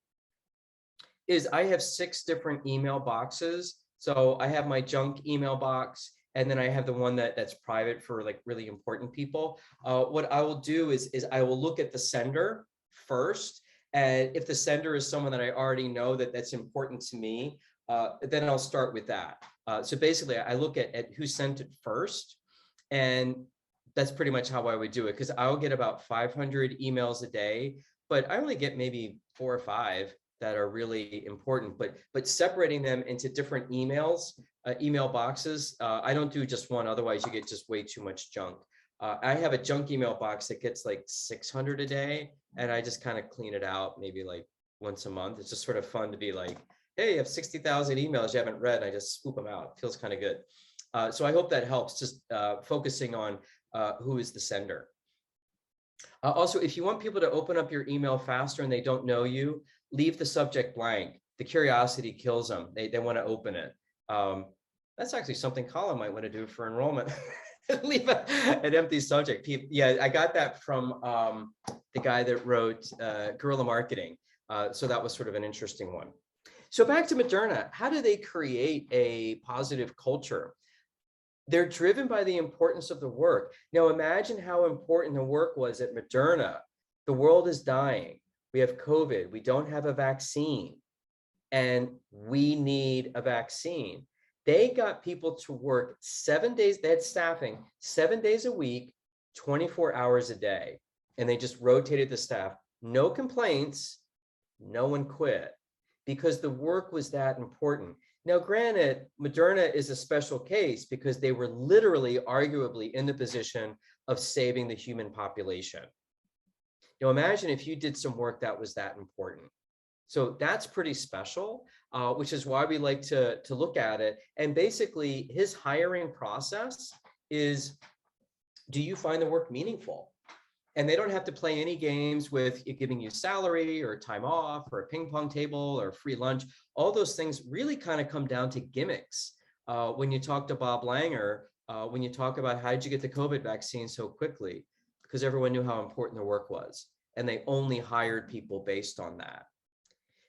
Speaker 2: is I have 6 different email boxes. So I have my junk email box, and then I have the one that's private for like really important people. What I will do is I will look at the sender first. And if the sender is someone that I already know that's important to me, then I'll start with that. So basically, I look at who sent it first. And that's pretty much how I would do it, because I'll get about 500 emails a day, but I only get maybe 4 or 5 that are really important, but separating them into different emails, email boxes. I don't do just one, otherwise you get just way too much junk. I have a junk email box that gets like 600 a day, and I just kind of clean it out maybe like once a month. It's just sort of fun to be like, hey, you have 60,000 emails you haven't read, and I just swoop them out. It feels kind of good. So I hope that helps, just focusing on who is the sender. Also, if you want people to open up your email faster and they don't know you, leave the subject blank. The curiosity kills them. They want to open it. That's actually something Colin might want to do for enrollment. Leave an empty subject. Yeah, I got that from the guy that wrote Guerrilla Marketing. So that was sort of an interesting one. So back to Moderna. How do they create a positive culture? They're driven by the importance of the work. Now imagine how important the work was at Moderna. The world is dying. We have COVID. We don't have a vaccine, and we need a vaccine. They got people to work 7 days. They had staffing 7 days a week, 24 hours a day, and they just rotated the staff. No complaints. No one quit because the work was that important. Now, granted, Moderna is a special case because they were literally, arguably, in the position of saving the human population. Now, imagine if you did some work that was that important. So that's pretty special, which is why we like to look at it. And basically, his hiring process is, do you find the work meaningful? And they don't have to play any games with giving you salary or time off or a ping pong table or free lunch. All those things really kind of come down to gimmicks. When you talk to Bob Langer, when you talk about how did you get the COVID vaccine so quickly? Because everyone knew how important the work was. And they only hired people based on that.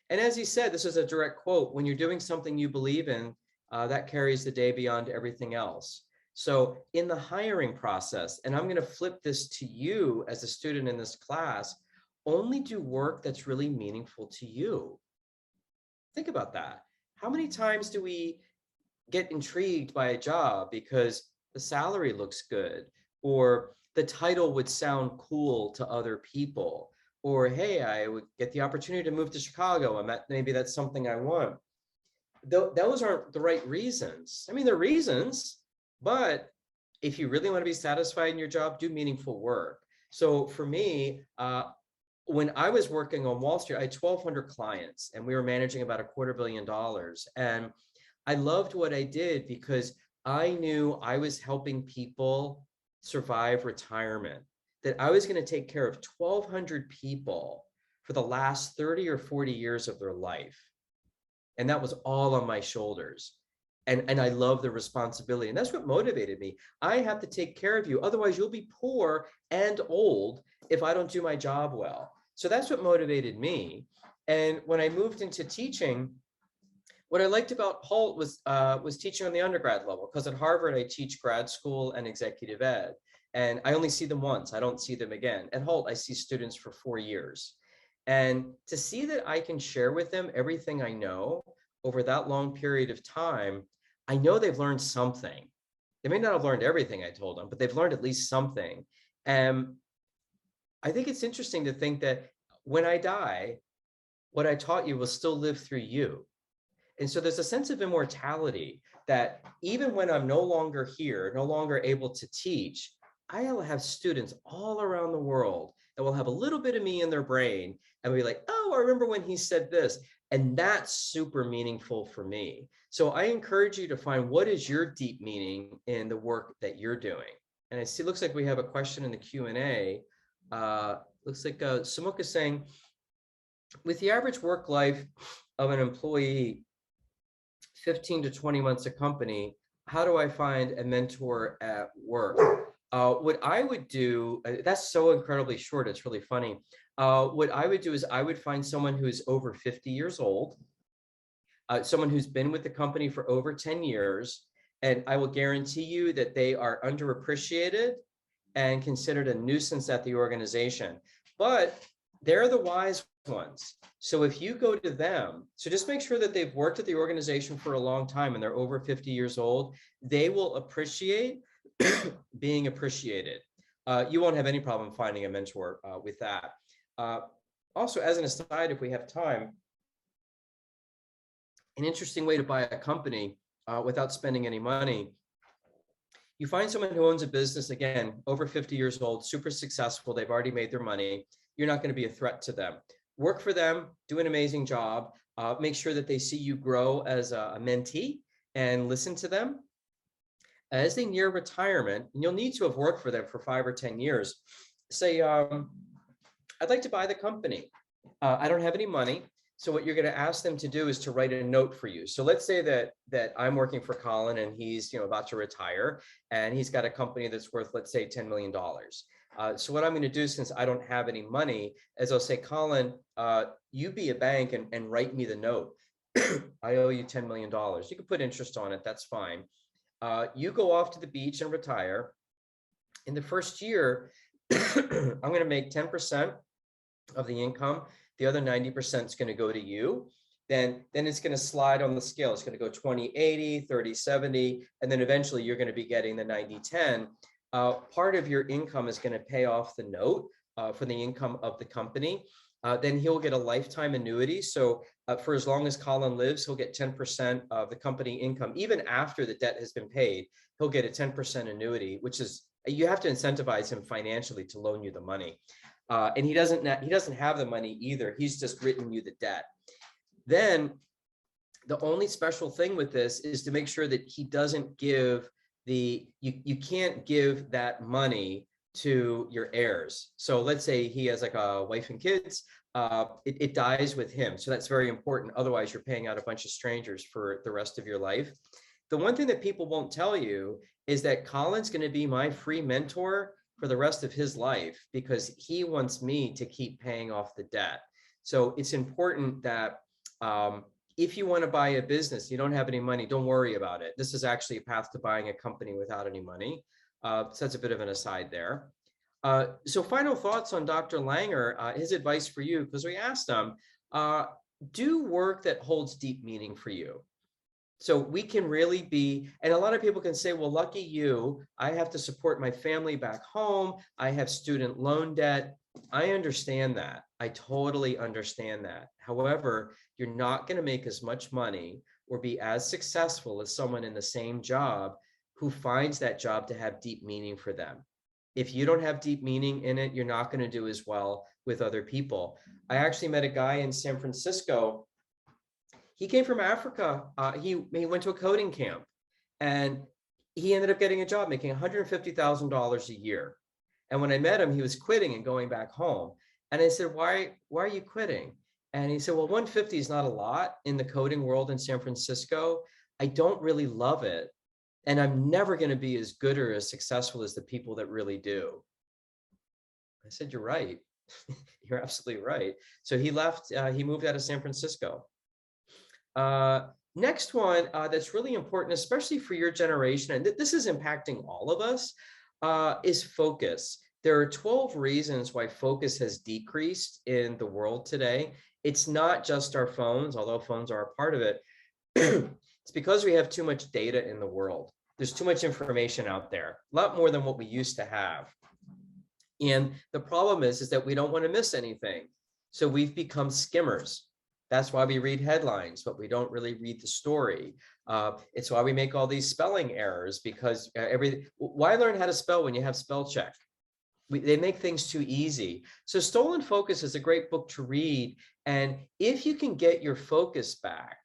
Speaker 2: And as he said, this is a direct quote, when you're doing something you believe in, that carries the day beyond everything else. So in the hiring process, and I'm going to flip this to you as a student in this class, only do work that's really meaningful to you. Think about that. How many times do we get intrigued by a job because the salary looks good, or the title would sound cool to other people, or hey, I would get the opportunity to move to Chicago, and maybe that's something I want. Those aren't the right reasons. I mean, they're reasons, but if you really want to be satisfied in your job, do meaningful work. So for me, when I was working on Wall Street, I had 1,200 clients, and we were managing about $250 million. And I loved what I did because I knew I was helping people survive retirement, that I was going to take care of 1,200 people for the last 30 or 40 years of their life. And that was all on my shoulders. And I love the responsibility. And that's what motivated me. I have to take care of you. Otherwise, you'll be poor and old if I don't do my job well. So that's what motivated me. And when I moved into teaching, what I liked about Hult was teaching on the undergrad level, because at Harvard, I teach grad school and executive ed. And I only see them once. I don't see them again. At Hult, I see students for 4 years. And to see that I can share with them everything I know over that long period of time, I know they've learned something. They may not have learned everything I told them, but they've learned at least something. And I think it's interesting to think that when I die, what I taught you will still live through you. And so there's a sense of immortality that even when I'm no longer here, no longer able to teach, I'll have students all around the world that will have a little bit of me in their brain and be like, oh, I remember when he said this. And that's super meaningful for me. So I encourage you to find what is your deep meaning in the work that you're doing. And I see, looks like we have a question in the Q&A. Looks like Samuk is saying, with the average work life of an employee, 15 to 20 months a company, how do I find a mentor at work? What I would do, that's so incredibly short, it's really funny. What I would do is I would find someone who's over 50 years old, someone who's been with the company for over 10 years, and I will guarantee you that they are underappreciated and considered a nuisance at the organization. But they're the wise ones. So if you go to them, so just make sure that they've worked at the organization for a long time and they're over 50 years old, they will appreciate being appreciated. You won't have any problem finding a mentor with that. Also, as an aside, if we have time, an interesting way to buy a company without spending any money. You find someone who owns a business, again, over 50 years old, super successful, they've already made their money. You're not going to be a threat to them. Work for them, do an amazing job, make sure that they see you grow as a mentee and listen to them. As they near retirement, and you'll need to have worked for them for 5 or 10 years, say, I'd like to buy the company. I don't have any money. So what you're going to ask them to do is to write a note for you. So let's say that I'm working for Colin and he's about to retire and he's got a company that's worth, let's say, $10 million. So what I'm going to do, since I don't have any money, is I'll say, Colin, you be a bank and write me the note. I owe you $10 million. You can put interest on it. That's fine. You go off to the beach and retire. In the first year, I'm going to make 10% of the income. The other 90% is going to go to you. Then it's going to slide on the scale. It's going to go 20-80, 30-70, and then eventually you're going to be getting the 90-10. Part of your income is going to pay off the note for the income of the company. Then he'll get a lifetime annuity. So for as long as Colin lives, he'll get 10% of the company income. Even after the debt has been paid, he'll get a 10% annuity, which is, you have to incentivize him financially to loan you the money. And he doesn't have the money either. He's just written you the debt. Then the only special thing with this is to make sure that he doesn't give you can't give that money to your heirs. So let's say he has like a wife and kids, it dies with him. So that's very important. Otherwise, you're paying out a bunch of strangers for the rest of your life. The one thing that people won't tell you is that Colin's going to be my free mentor for the rest of his life because he wants me to keep paying off the debt. So it's important that if you want to buy a business, you don't have any money, don't worry about it. This is actually a path to buying a company without any money. So that's a bit of an aside there. So final thoughts on Dr. Langer, his advice for you, because we asked him, do work that holds deep meaning for you. So we can really be, and a lot of people can say, well, lucky you, I have to support my family back home. I have student loan debt. I understand that. I totally understand that. However, you're not going to make as much money or be as successful as someone in the same job who finds that job to have deep meaning for them. If you don't have deep meaning in it, you're not going to do as well with other people. I actually met a guy in San Francisco. He came from Africa. He went to a coding camp and he ended up getting a job making $150,000 a year. And when I met him, he was quitting and going back home. And I said, why are you quitting? And he said, well, 150 is not a lot in the coding world in San Francisco. I don't really love it. And I'm never going to be as good or as successful as the people that really do. I said, you're right. You're absolutely right. So he left, he moved out of San Francisco. Next one that's really important, especially for your generation, and this is impacting all of us, is focus. There are 12 reasons why focus has decreased in the world today. It's not just our phones, although phones are a part of it. It's because we have too much data in the world. There's too much information out there, a lot more than what we used to have. And the problem is that we don't want to miss anything. So we've become skimmers. That's why we read headlines, but we don't really read the story. It's why we make all these spelling errors, because why learn how to spell when you have spell check? They make things too easy. So Stolen Focus is a great book to read. And if you can get your focus back,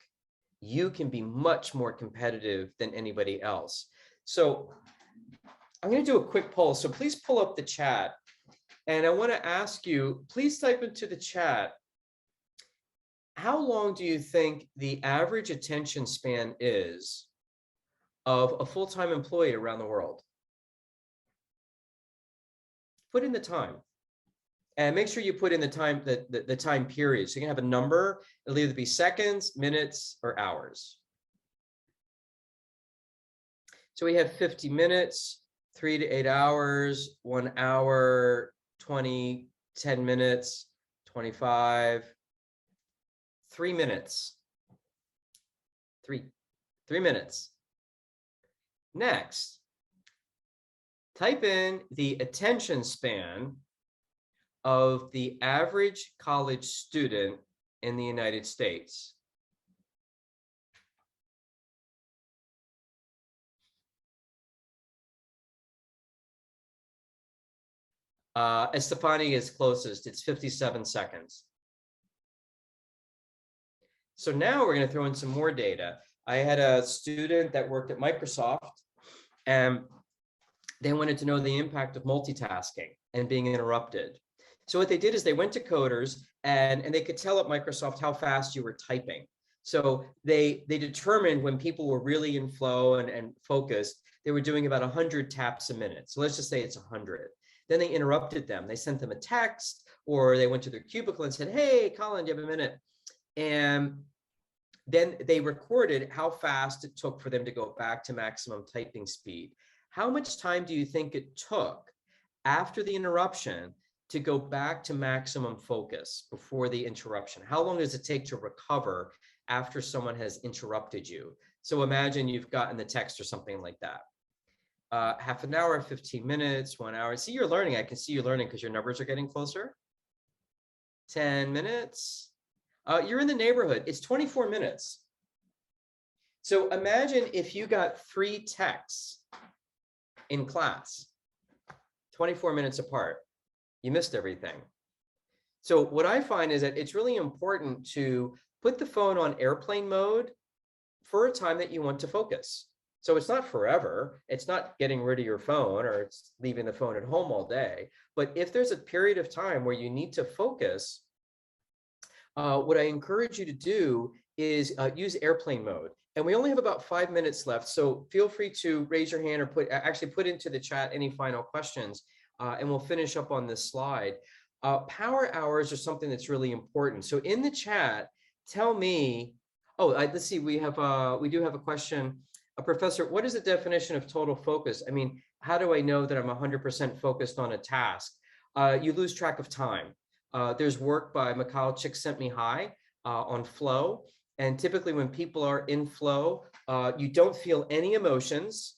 Speaker 2: you can be much more competitive than anybody else. So I'm going to do a quick poll. So please pull up the chat. And I want to ask you, please type into the chat, how long do you think the average attention span is of a full-time employee around the world? Put in the time. And make sure you put in the time, the time period. So you can have a number. It'll either be seconds, minutes, or hours. So we have 50 minutes, 3 to 8 hours, 1 hour, 20, 10 minutes, 25, 3 minutes. 3 minutes. Next, type in the attention span of the average college student in the United States. Estefani is closest. It's 57 seconds. So now we're going to throw in some more data. I had a student that worked at Microsoft, and they wanted to know the impact of multitasking and being interrupted. So what they did is they went to coders, and they could tell at Microsoft how fast you were typing. So they determined when people were really in flow and focused, they were doing about 100 taps a minute. So let's just say it's 100. Then they interrupted them. They sent them a text, or they went to their cubicle and said, hey, Colin, do you have a minute? And then they recorded how fast it took for them to go back to maximum typing speed. How much time do you think it took after the interruption to go back to maximum focus before the interruption? How long does it take to recover after someone has interrupted you? So imagine you've gotten the text or something like that. Half an hour, 15 minutes, 1 hour. See, you're learning. I can see you learning because your numbers are getting closer. 10 minutes. You're in the neighborhood. It's 24 minutes. So imagine if you got 3 texts in class, 24 minutes apart. You missed everything. So what I find is that it's really important to put the phone on airplane mode for a time that you want to focus. So it's not forever. It's not getting rid of your phone, or it's leaving the phone at home all day. But if there's a period of time where you need to focus, what I encourage you to do is use airplane mode. And we only have about 5 minutes left. So feel free to raise your hand or put into the chat any final questions, and we'll finish up on this slide. Power hours are something that's really important. So in the chat, tell me, let's see, we do have a question. Professor, what is the definition of total focus? I mean, how do I know that I'm 100% focused on a task? You lose track of time. There's work by Mikhail Csikszentmihalyi on flow. And typically when people are in flow, you don't feel any emotions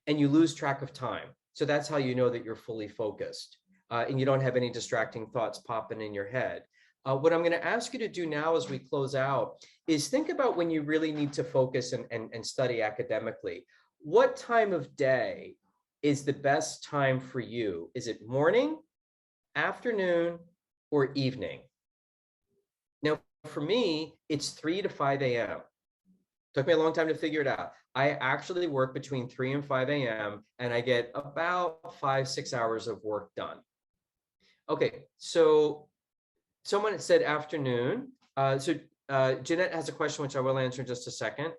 Speaker 2: and you lose track of time. So that's how you know that you're fully focused, and you don't have any distracting thoughts popping in your head. What I'm going to ask you to do now as we close out is think about when you really need to focus and study academically. What time of day is the best time for you? Is it morning, afternoon, or evening? Now, for me, it's 3 to 5 a.m. Took me a long time to figure it out. I actually work between 3 and 5 a.m. and I get about 5-6 hours of work done. Okay, so someone said afternoon. Jeanette has a question, which I will answer in just a second.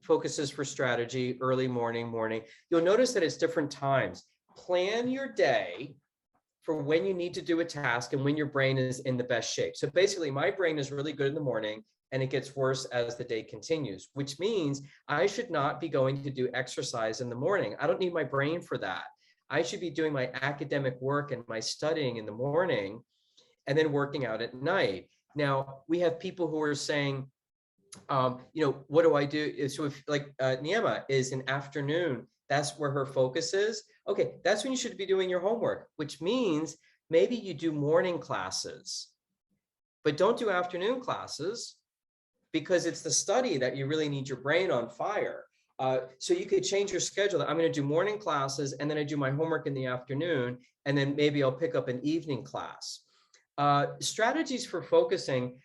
Speaker 2: Focuses for strategy, early morning. You'll notice that it's different times. Plan your day for when you need to do a task and when your brain is in the best shape. So basically, my brain is really good in the morning and it gets worse as the day continues, which means I should not be going to do exercise in the morning. I don't need my brain for that. I should be doing my academic work and my studying in the morning and then working out at night. Now, we have people who are saying, what do I do? So if Niema is an afternoon, that's where her focus is. Okay, that's when you should be doing your homework, which means maybe you do morning classes, but don't do afternoon classes because it's the study that you really need your brain on fire. So you could change your schedule. I'm going to do morning classes and then I do my homework in the afternoon, and then maybe I'll pick up an evening class. Strategies for focusing,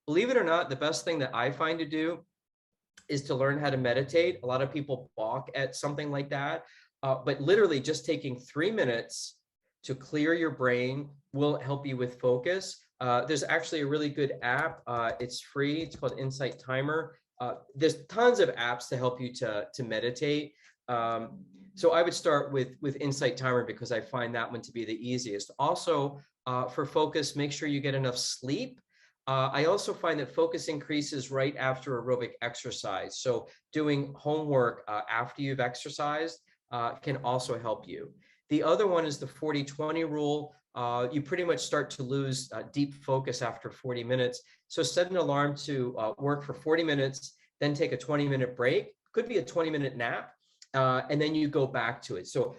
Speaker 2: believe it or not, the best thing that I find to do is to learn how to meditate. A lot of people balk at something like that, but literally just taking 3 minutes to clear your brain will help you with focus. There's actually a really good app. It's free. It's called Insight Timer. There's tons of apps to help you to meditate. So I would start with Insight Timer because I find that one to be the easiest. Also, for focus, make sure you get enough sleep. I also find that focus increases right after aerobic exercise. So doing homework after you've exercised can also help you. The other one is the 40-20 rule. You pretty much start to lose deep focus after 40 minutes. So set an alarm to work for 40 minutes, then take a 20-minute break. Could be a 20-minute nap, and then you go back to it. So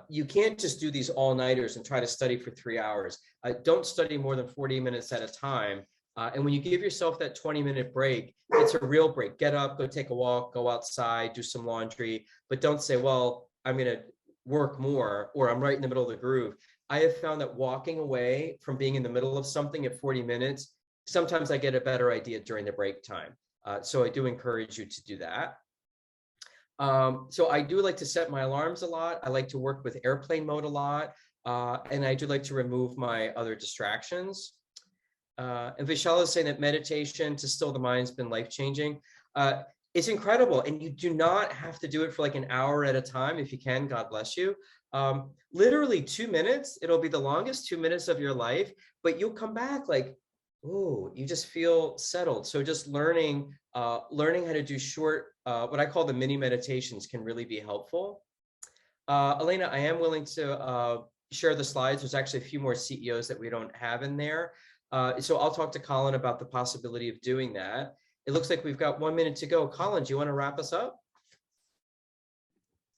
Speaker 2: you can't just do these all-nighters and try to study for 3 hours. Don't study more than 40 minutes at a time. And when you give yourself that 20-minute break, it's a real break. Get up, go take a walk, go outside, do some laundry, but don't say, well, I'm going to work more, or I'm right in the middle of the groove. I have found that walking away from being in the middle of something at 40 minutes, sometimes I get a better idea during the break time. So I do encourage you to do that. So I do like to set my alarms a lot. I like to work with airplane mode a lot. And I do like to remove my other distractions. And Vishal is saying that meditation to still the mind has been life-changing. It's incredible. And you do not have to do it for like an hour at a time. If you can, God bless you. Literally 2 minutes, it'll be the longest 2 minutes of your life, but you'll come back like, oh, you just feel settled. So just learning how to do short, what I call the mini meditations can really be helpful. Elena, I am willing to share the slides. There's actually a few more CEOs that we don't have in there. So I'll talk to Colin about the possibility of doing that. It looks like we've got 1 minute to go. Colin, do you want to wrap us up?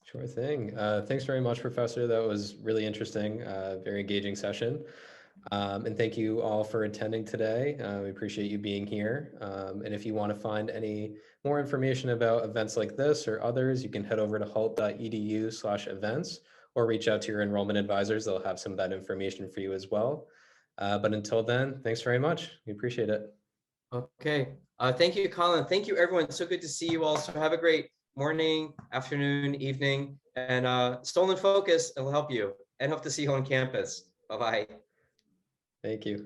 Speaker 1: Sure thing. Thanks very much, Professor. That was really interesting, very engaging session. And thank you all for attending today. We appreciate you being here. And if you want to find any more information about events like this or others, you can head over to hult.edu/events or reach out to your enrollment advisors. They'll have some of that information for you as well. But until then, thanks very much. We appreciate it.
Speaker 2: Okay. Thank you, Colin. Thank you, everyone. So good to see you all. So have a great morning, afternoon, evening, and Stolen Focus will help you, and hope to see you on campus. Bye-bye.
Speaker 1: Thank you.